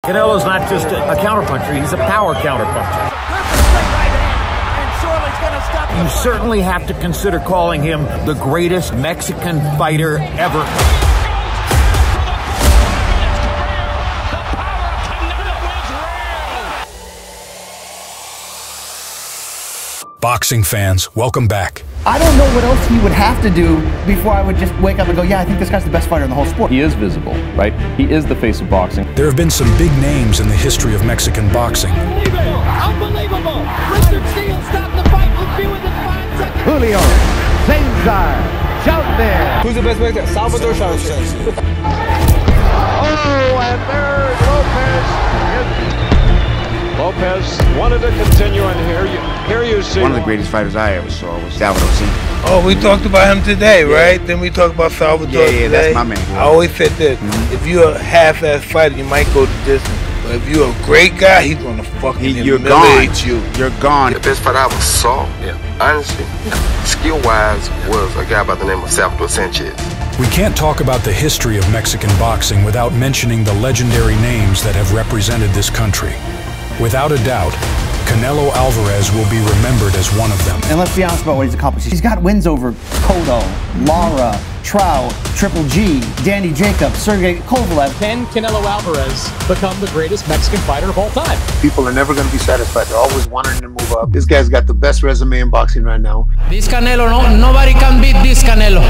Canelo's not just a counterpuncher, he's a power counterpuncher. You certainly have to consider calling him the greatest Mexican fighter ever. Boxing fans, welcome back. I don't know what else he would have to do before I would just wake up and go, yeah, I think this guy's the best fighter in the whole sport. He is visible, right? He is the face of boxing. There have been some big names in the history of Mexican boxing. Unbelievable! Richard Steele stopped the fight. We'll be within 5 seconds. Julio, Cesar, shout there. Who's the best Mexican? Salvador Sanchez. Oh, and there's Lopez. Lopez wanted to continue, and here you see one of the greatest fighters I ever saw was Salvador Sanchez. Oh, we talked about him today, right? Then we talked about Salvador today. That's my man. I always said this, if you're a half-ass fighter, you might go the distance. But if you're a great guy, he's gonna fucking humiliate you. You're gone. The best fighter I ever saw, honestly, skill-wise, was a guy by the name of Salvador Sanchez. We can't talk about the history of Mexican boxing without mentioning the legendary names that have represented this country. Without a doubt, Canelo Alvarez will be remembered as one of them. And let's be honest about what he's accomplished. He's got wins over Cotto, Lara, Trout, Triple G, Danny Jacobs, Sergey Kovalev. Can Canelo Alvarez become the greatest Mexican fighter of all time? People are never going to be satisfied. They're always wanting to move up. This guy's got the best resume in boxing right now. This Canelo, nobody can beat this Canelo.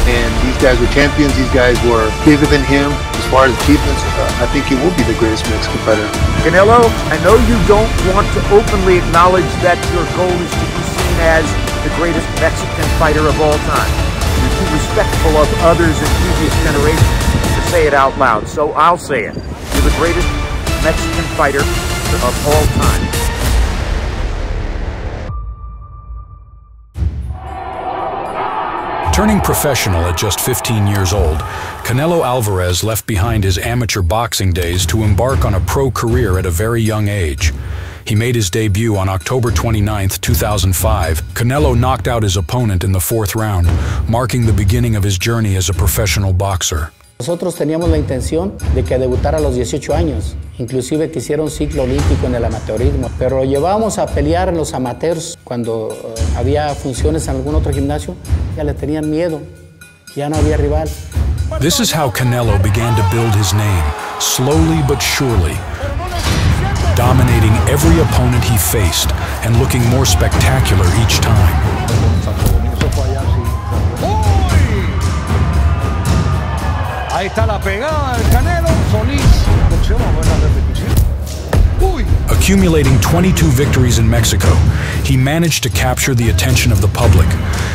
And these guys were champions. These guys were bigger than him. As far as achievements, I think he will be the greatest Mexican fighter. Canelo, I know you don't want to openly acknowledge that your goal is to be seen as the greatest Mexican fighter of all time. You're too respectful of others in previous generations to say it out loud, so I'll say it. You're the greatest Mexican fighter of all time. Turning professional at just 15 years old, Canelo Alvarez left behind his amateur boxing days to embark on a pro career at a very young age. He made his debut on October 29, 2005. Canelo knocked out his opponent in the 4th round, marking the beginning of his journey as a professional boxer. Nosotros teníamos la intención de que debutara a los 18 años, inclusive que hiciera un ciclo olímpico en el amateurismo, pero lo llevábamos a pelear en los amateurs cuando había funciones en algún otro gimnasio, ya le tenían miedo, ya no había rival. This is how Canelo began to build his name, slowly but surely, dominating every opponent he faced and looking more spectacular each time. Ahí está la pegada del Canelo, Solís. Accumulating 22 victories in Mexico, he managed to capture the attention of the public,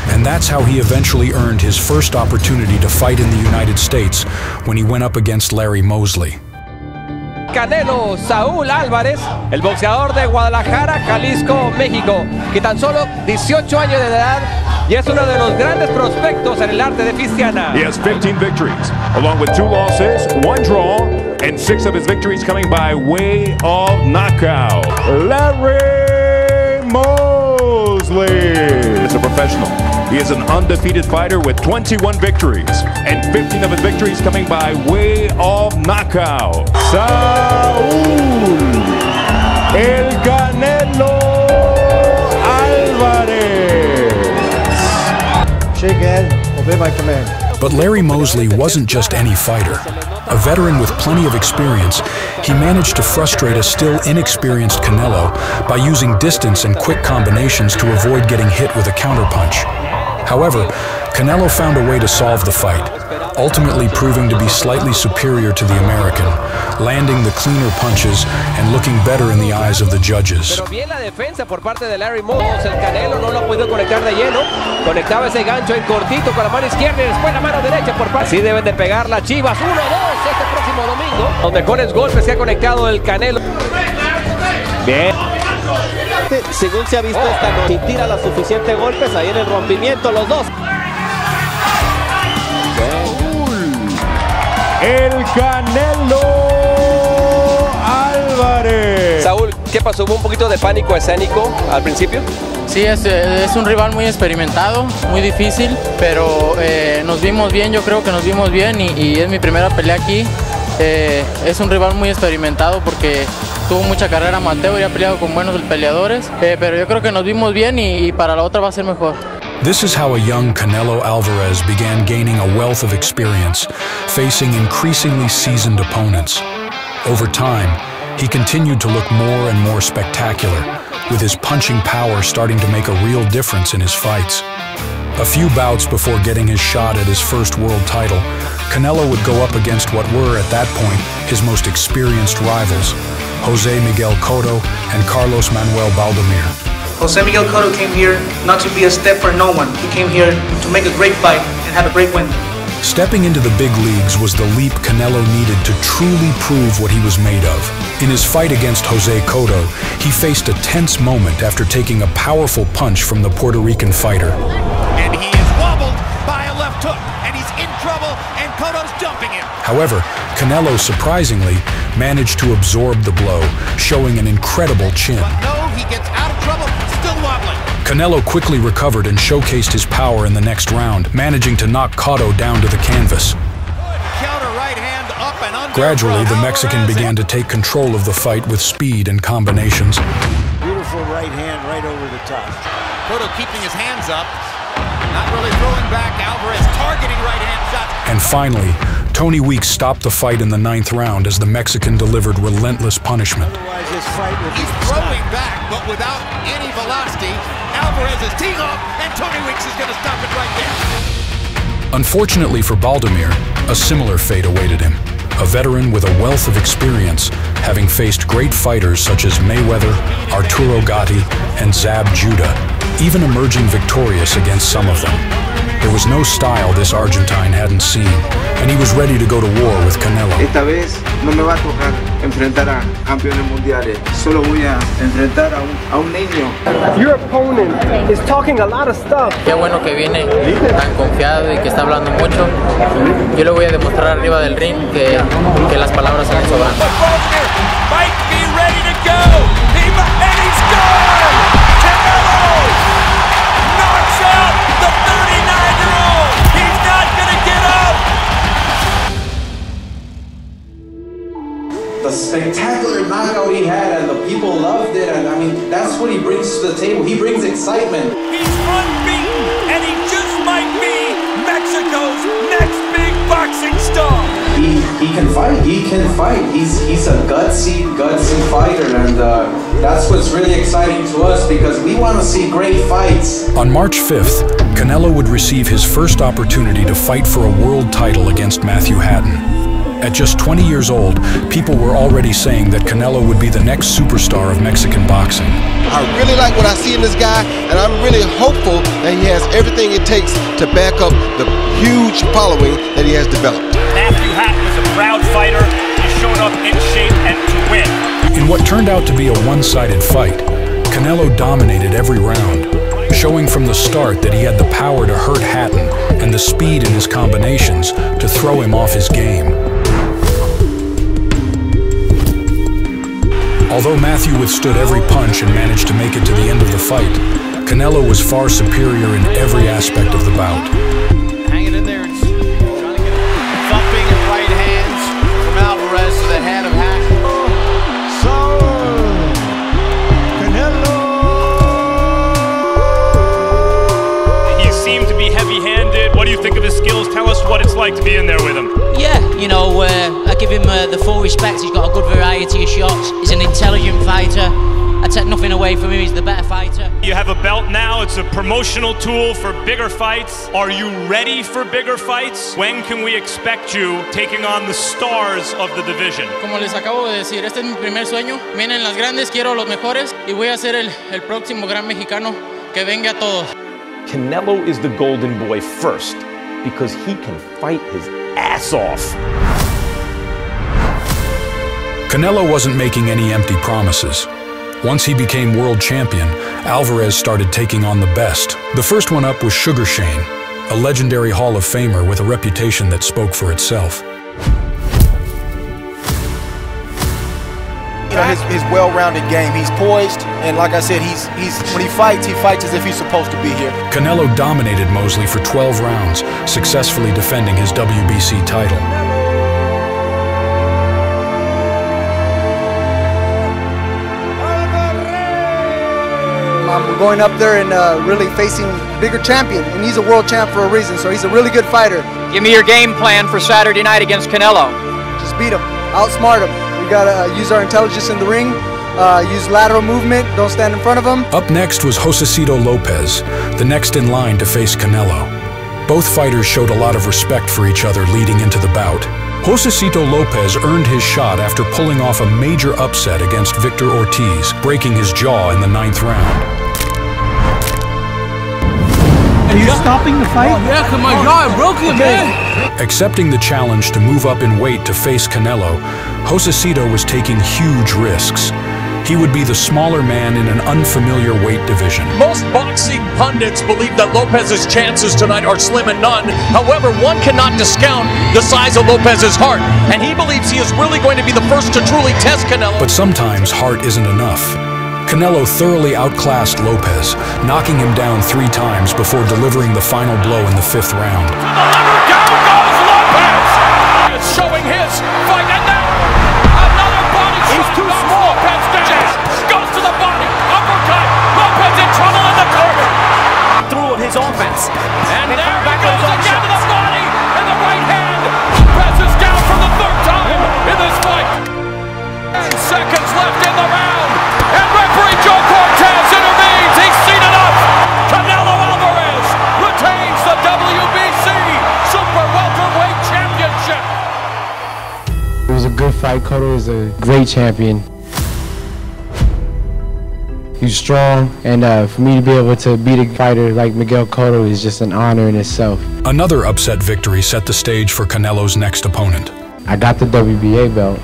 and that's how he eventually earned his first opportunity to fight in the United States when he went up against Larry Mosley. Canelo Saúl Álvarez, el boxeador de Guadalajara, Jalisco, México, que tan solo 18 años de edad y es uno de los grandes prospectos en el arte de Cristiana. He has 15 victories, along with 2 losses, 1 draw, and 6 of his victories coming by way of knockout. Larry Mosley is a professional. He is an undefeated fighter with 21 victories, and 15 of his victories coming by way of knockout. Saúl El Canelo Alvarez. Shake hand, obey my command. But Larry Mosley wasn't just any fighter. A veteran with plenty of experience, he managed to frustrate a still inexperienced Canelo by using distance and quick combinations to avoid getting hit with a counterpunch. However, Canelo found a way to solve the fight, ultimately proving to be slightly superior to the American, landing the cleaner punches and looking better in the eyes of the judges. Pero bien la defensa por parte de Larry Mosley. El Canelo no lo ha podido conectar de lleno. Conectaba ese gancho en cortito con la mano izquierda y después la mano derecha por parte. Así deben de pegar las Chivas. 1-2 este próximo domingo. Los mejores golpes que ha conectado el Canelo. Bien. Según se ha visto esta noche, si tira los suficientes golpes, ahí en el rompimiento los dos. El Canelo Alvarez. Saúl, ¿qué pasó? ¿Hubo un poquito de pánico escénico al principio? Sí, es un rival muy experimentado, muy difícil, pero nos vimos bien, yo creo que nos vimos bien y es mi primera pelea aquí. Es un rival muy experimentado porque tuvo mucha carrera amateur y ha peleado con buenos peleadores, pero yo creo que nos vimos bien y para la otra va a ser mejor. This is how a young Canelo Alvarez began gaining a wealth of experience, facing increasingly seasoned opponents. Over time, he continued to look more and more spectacular, with his punching power starting to make a real difference in his fights. A few bouts before getting his shot at his first world title, Canelo would go up against what were, at that point, his most experienced rivals, Jose Miguel Cotto and Carlos Manuel Baldomir. Jose Miguel Cotto came here not to be a step for no one. He came here to make a great fight and have a great win. Stepping into the big leagues was the leap Canelo needed to truly prove what he was made of. In his fight against Jose Cotto, he faced a tense moment after taking a powerful punch from the Puerto Rican fighter. And he is wobbled by a left hook, and he's in trouble, and Cotto's dumping him. However, Canelo surprisingly managed to absorb the blow, showing an incredible chin. But no, he gets out of trouble, still wobbling. Canelo quickly recovered and showcased his power in the next round, managing to knock Cotto down to the canvas. Counter right hand up and under. Gradually, the Mexican began to take control of the fight with speed and combinations. Beautiful right hand right over the top. Cotto keeping his hands up, not really throwing back. Alvarez targeting right hand shots. And finally, Tony Weeks stopped the fight in the 9th round as the Mexican delivered relentless punishment. Otherwise, this fight will be He's throwing back, but without any velocity. Alvarez is teeing off, and Tony Weeks is going to stop it right there. Unfortunately for Baldomir, a similar fate awaited him. A veteran with a wealth of experience, having faced great fighters such as Mayweather, Arturo Gatti, and Zab Judah, even emerging victorious against some of them. There was no style this Argentine hadn't seen, and he was ready to go to war with Canelo. Esta vez no me va a tocar enfrentar a campeones mundiales. Solo voy a enfrentar a un niño. Your opponent is talking a lot of stuff. Qué bueno que viene tan confiado y que está hablando mucho. Yo le voy a demostrar arriba del ring que las palabras salen sobrando. Might be ready to go. And he's gone. Canelo knocks out the 39-year-old. He's not going to get up. The spectacular knockout he had, and the people loved it, and I mean, that's what he brings to the table. He brings excitement. He's unbeaten, and he just might be Mexico's next big boxing star. He can fight. He can fight. He's a gutsy fighter, and that's what's really exciting to us because we want to see great fights. On March 5th, Canelo would receive his first opportunity to fight for a world title against Matthew Hatton. At just 20 years old, people were already saying that Canelo would be the next superstar of Mexican boxing. I really like what I see in this guy, and I'm really hopeful that he has everything it takes to back up the huge following that he has developed. Matthew Hatton is a proud fighter. He's shown up in shape and to win. In what turned out to be a one-sided fight, Canelo dominated every round, showing from the start that he had the power to hurt Hatton and the speed in his combinations to throw him off his game. Although Matthew withstood every punch and managed to make it to the end of the fight, Canelo was far superior in every aspect of the bout. Hanging in there and trying to get thumping and right hands from Alvarez to the head of Hatton. Saul Canelo. He seemed to be heavy-handed. What do you think of his skills? Tell us what it's like to be in there with him. Yeah, you know, I give him the full respect. He's got a good variety of shots. He's an intelligent fighter. I take nothing away from him. He's the better fighter. You have a belt now. It's a promotional tool for bigger fights. Are you ready for bigger fights? When can we expect you taking on the stars of the division? Como les acabo de decir, este es mi primer sueño. Vienen las grandes, quiero los mejores y voy a ser el próximo gran mexicano que venga a todos. Canelo is the golden boy first because he can fight his ass off. Canelo wasn't making any empty promises. Once he became world champion, Alvarez started taking on the best. The first one up was Sugar Shane, a legendary Hall of Famer with a reputation that spoke for itself. You know, his well-rounded game. He's poised, and like I said, he's when he fights as if he's supposed to be here. Canelo dominated Mosley for 12 rounds, successfully defending his WBC title. going up there and really facing a bigger champion. And he's a world champ for a reason, so he's a really good fighter. Give me your game plan for Saturday night against Canelo. Just beat him, outsmart him. We gotta use our intelligence in the ring, use lateral movement, don't stand in front of him. Up next was Josecito Lopez, the next in line to face Canelo. Both fighters showed a lot of respect for each other leading into the bout. Josecito Lopez earned his shot after pulling off a major upset against Victor Ortiz, breaking his jaw in the 9th round. Are you stopping the fight? Oh, yeah, cause my jaw broke it, man. Accepting the challenge to move up in weight to face Canelo, Josecito was taking huge risks. He would be the smaller man in an unfamiliar weight division. Most boxing pundits believe that Lopez's chances tonight are slim and none. However, one cannot discount the size of Lopez's heart, and he believes he is really going to be the first to truly test Canelo. But sometimes heart isn't enough. Canelo thoroughly outclassed Lopez, knocking him down 3 times before delivering the final blow in the 5th round. Down goes Lopez! It's showing his fight, and now another body shot. He's too small. Lopez down. Goes to the body. Uppercut. Lopez in trouble in the corner. Through his offense. And there he goes again to the body and the right hand. Lopez is down for the 3rd time in this fight. 10 seconds left in the round. And referee Joe Cortez intervenes. He's seen enough. Canelo Alvarez retains the WBC Super Welterweight Championship. It was a good fight. Cotto is a great champion. He's strong, and for me to be able to beat a fighter like Miguel Cotto is just an honor in itself. Another upset victory set the stage for Canelo's next opponent. I got the WBA belt.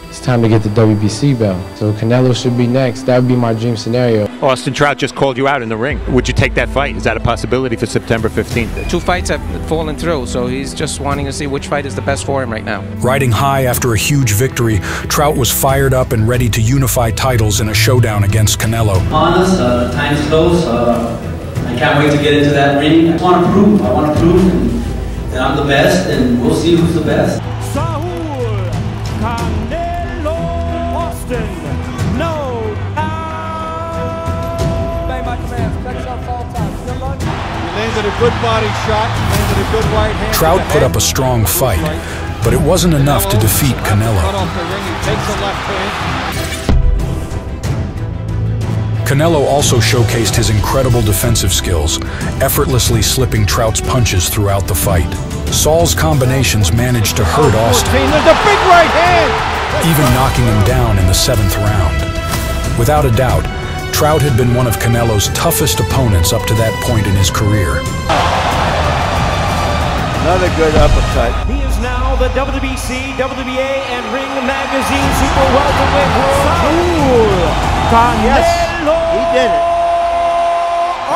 It's time to get the WBC belt. So Canelo should be next. That would be my dream scenario. Austin Trout just called you out in the ring. Would you take that fight? Is that a possibility for September 15th? 2 fights have fallen through, so he's just wanting to see which fight is the best for him right now. Riding high after a huge victory, Trout was fired up and ready to unify titles in a showdown against Canelo. Honest, time's close. I can't wait to get into that ring. I want to prove that I'm the best, and we'll see who's the best. Saul Canelo Austin. No. Landed a good body shot, landed a good right hand. Trout put up a strong fight, but it wasn't enough to defeat Canelo. Canelo also showcased his incredible defensive skills, effortlessly slipping Trout's punches throughout the fight. Saul's combinations managed to hurt Austin, There's a big right hand! even knocking him down in the 7th round. Without a doubt, Trout had been one of Canelo's toughest opponents up to that point in his career. Another good uppercut. He is now the WBC, WBA, and Ring Magazine Super Welterweight World Champion. Yes, he did it.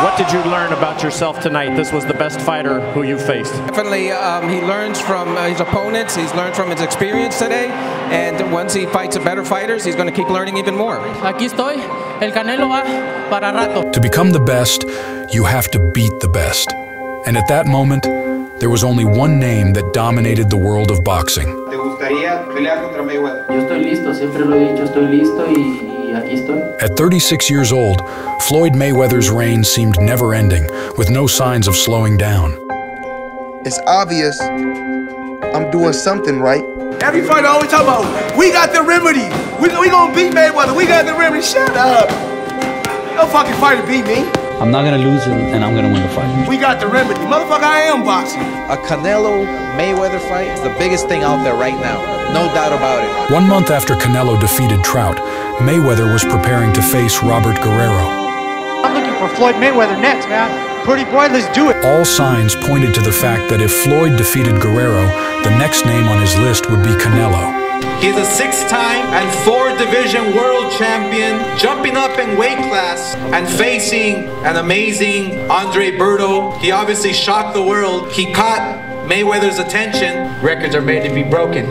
What did you learn about yourself tonight? This was the best fighter who you faced. Definitely, he learns from his opponents. He's learned from his experience today. And once he fights better fighters, he's going to keep learning even more. Aquí estoy. El Canelo va para rato. To become the best, you have to beat the best. And at that moment, there was only one name that dominated the world of boxing. ¿Te gustaría pelear contra Mayweather? Yo estoy listo, siempre lo he dicho, estoy listo y aquí estoy. At 36 years old, Floyd Mayweather's reign seemed never-ending, with no signs of slowing down. It's obvious I'm doing something right. Every fighter always talk about, we got the remedy. We gonna beat Mayweather. We got the remedy. Shut up. No fucking fighter beat me. I'm not gonna lose and I'm gonna win the fight. We got the remedy. Motherfucker, I am boxing. A Canelo-Mayweather fight is the biggest thing out there right now. No doubt about it. 1 month after Canelo defeated Trout, Mayweather was preparing to face Robert Guerrero. I'm looking for Floyd Mayweather next, man. Pretty boy, let's do it. All signs pointed to the fact that if Floyd defeated Guerrero, the next name on his list would be Canelo. He's a 6-time and 4-division world champion, jumping up in weight class and facing an amazing Andre Berto. He obviously shocked the world. He caught Mayweather's attention. Records are made to be broken.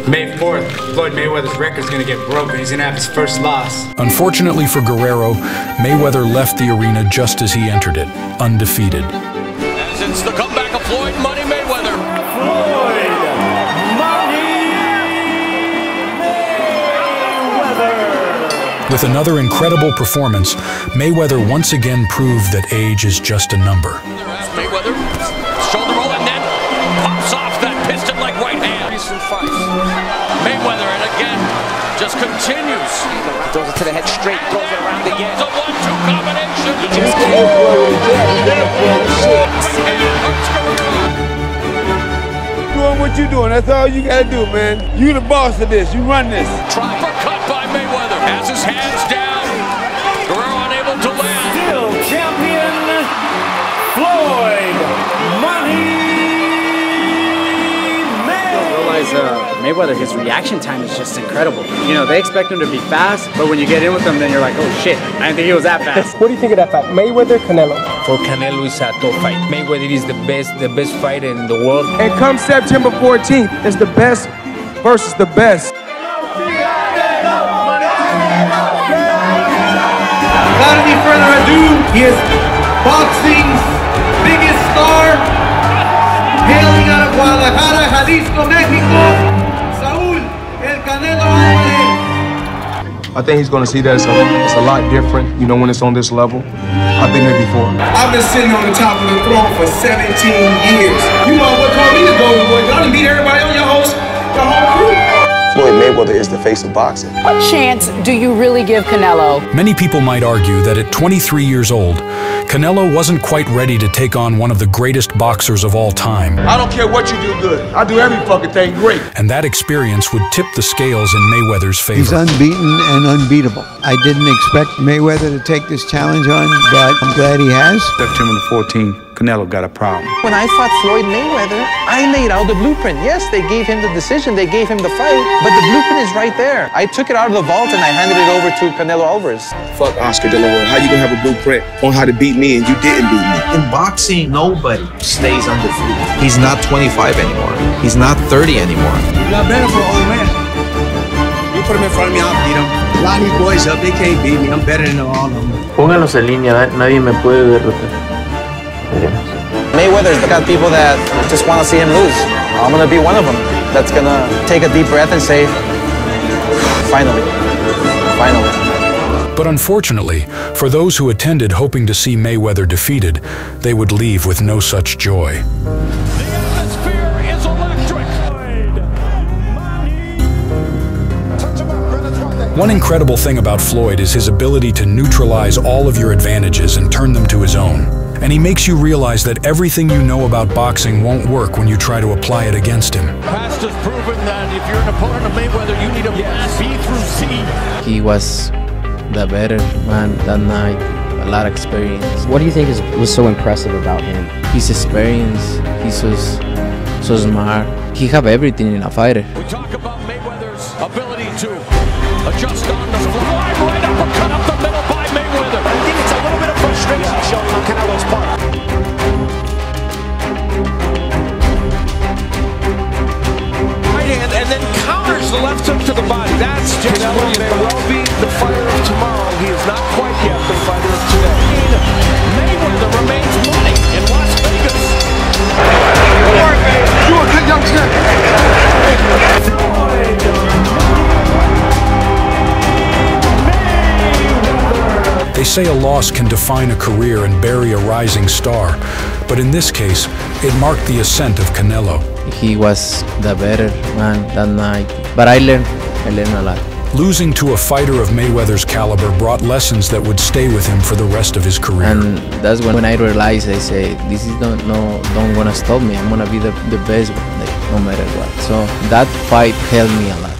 May 4th, Floyd Mayweather's record's gonna get broken. He's gonna have his first loss. Unfortunately for Guerrero, Mayweather left the arena just as he entered it, undefeated. As it's the comeback of Floyd Money Mayweather. Floyd Money Mayweather. With another incredible performance, Mayweather once again proved that age is just a number. Mayweather, shoulder roll, and then pops off that piston-like right hand. Mayweather, and again, just continues. Throws it to the head straight, throws it around again. It's a 1-2 combination. He just can't blow it again. Doing what you doing, that's all you gotta do, man. You the boss of this, you run this. Uppercut by Mayweather. Has his hands down. Guerrero unable to land. Still champion, Floyd Money Mayweather. Mayweather, his reaction time is just incredible. You know, they expect him to be fast, but when you get in with him, then you're like, oh shit, I didn't think he was that fast. What do you think of that fight? Mayweather, Canelo? For Canelo, it's a tough fight. Mayweather is the best fighter in the world. And come September 14th, it's the best versus the best. Without any further ado, he is boxing's biggest star, hailing out of Guadalajara, Jalisco, Mexico, Saul Canelo Alvarez. I think he's going to see that it's a lot different, you know, when it's on this level. I've been there before. I've been sitting on the top of the throne for 17 years. You know what called me the golden boy? Y'all done beat everybody on your host, the whole crew. Floyd Mayweather is the face of boxing. What chance do you really give Canelo? Many people might argue that at 23 years old, Canelo wasn't quite ready to take on one of the greatest boxers of all time. I don't care what you do good. I do every fucking thing great. And that experience would tip the scales in Mayweather's favor. He's unbeaten and unbeatable. I didn't expect Mayweather to take this challenge on, but I'm glad he has. September 14th, Canelo got a problem. When I fought Floyd Mayweather, I laid out the blueprint. Yes, they gave him the decision, they gave him the fight, but the blueprint is right there. I took it out of the vault and I handed it over to Canelo Alvarez. Fuck Oscar De La Hoya. How you gonna have a blueprint on how to beat me and you didn't beat me? In boxing, nobody stays undefeated. He's not 25 anymore. He's not 30 anymore. You're better for old man. You put him in front of me, I'll beat him. Line these boys up, they can't beat me. I'm better than all of them. Póngalos en línea, nadie me puede derrotar. Mayweather's got people that just want to see him lose. I'm gonna be one of them that's gonna take a deep breath and say, finally, finally. But unfortunately, for those who attended hoping to see Mayweather defeated, they would leave with no such joy. The atmosphere is electric. One incredible thing about Floyd is his ability to neutralize all of your advantages and turn them to his own. And he makes you realize that everything you know about boxing won't work when you try to apply it against him. Past has proven that if you're an opponent of Mayweather, you need a B through C. He was the better man that night, a lot of experience. What do you think was so impressive about him? His experience, he's so smart. He have everything in a fighter. We talk about Mayweather's ability to adjust on the fly, right uppercut up the middle by Mayweather. I think it's a little bit of frustration showing on Canelo's part. Right hand and then counters the left hook to the body. That's just Canelo may well be the fighter of tomorrow. He is not quite yet the fighter of today. Mayweather remains money in Las Vegas. Good work, man. You a good young champ. They say a loss can define a career and bury a rising star, but in this case, it marked the ascent of Canelo. He was the better man that night, but I learned a lot. Losing to a fighter of Mayweather's caliber brought lessons that would stay with him for the rest of his career. And that's when I realized, I say, this is don't gonna stop me. I'm gonna be the best, like, no matter what. So that fight helped me a lot.